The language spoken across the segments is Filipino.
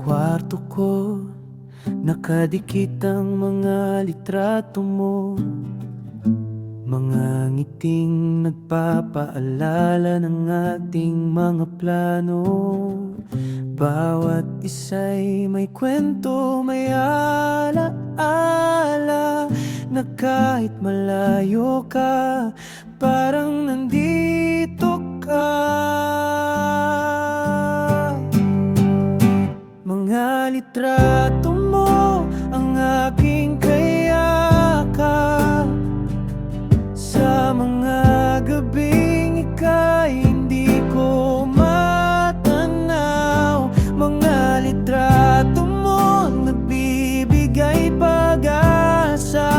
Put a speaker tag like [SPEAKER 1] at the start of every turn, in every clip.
[SPEAKER 1] kwarto ko, nakadikit ang mga litrato mo, mga ngiting nagpapaalala ng ating mga plano. Bawat isa'y may kwento, may alaala, na kahit malayo ka, parang nandito ka. Mga litrato mo ang aking kayakap, sa mga gabing ika'y hindi ko matanaw. Mga litrato mo nagbibigay pag-asa,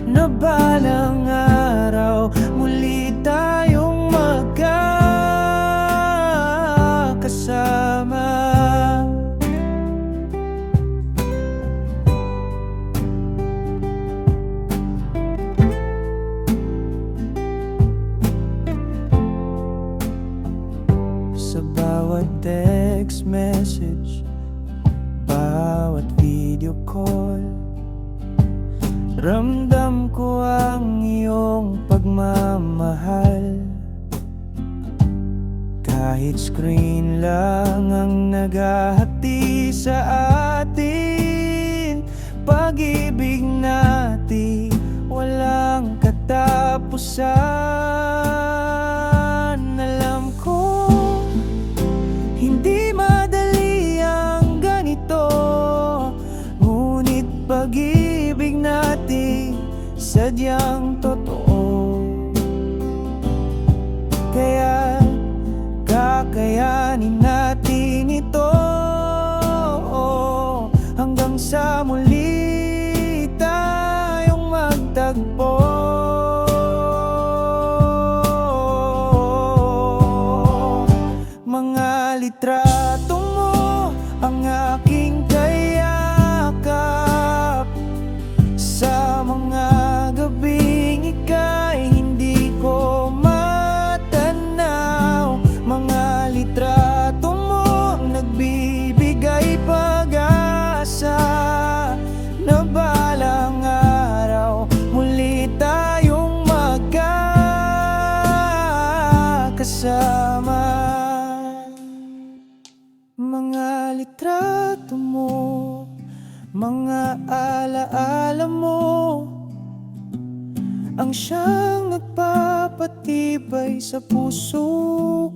[SPEAKER 1] na balang araw muli tayong magkakasama. Sa bawat text message, bawat video call, ramdam ko ang iyong pagmamahal. Kahit screen lang ang naghahati sa atin, pag-ibig natin walang katapusan. Alam ko hindi madali ang ganito, ngunit pag-ibig natin sadyang totoo. Kaya kakayanin natin ito, hanggang sa muli tayong magtagpo. Mga litrato mo ang aking kayakap, sa mga gabing ika'y hindi ko matanaw. Mga litrato mo nagbibigay pag-asa, na balang araw muli tayong magkakasama. Mga litrato mo, mga alaala mo, ang siyang nagpapatibay sa puso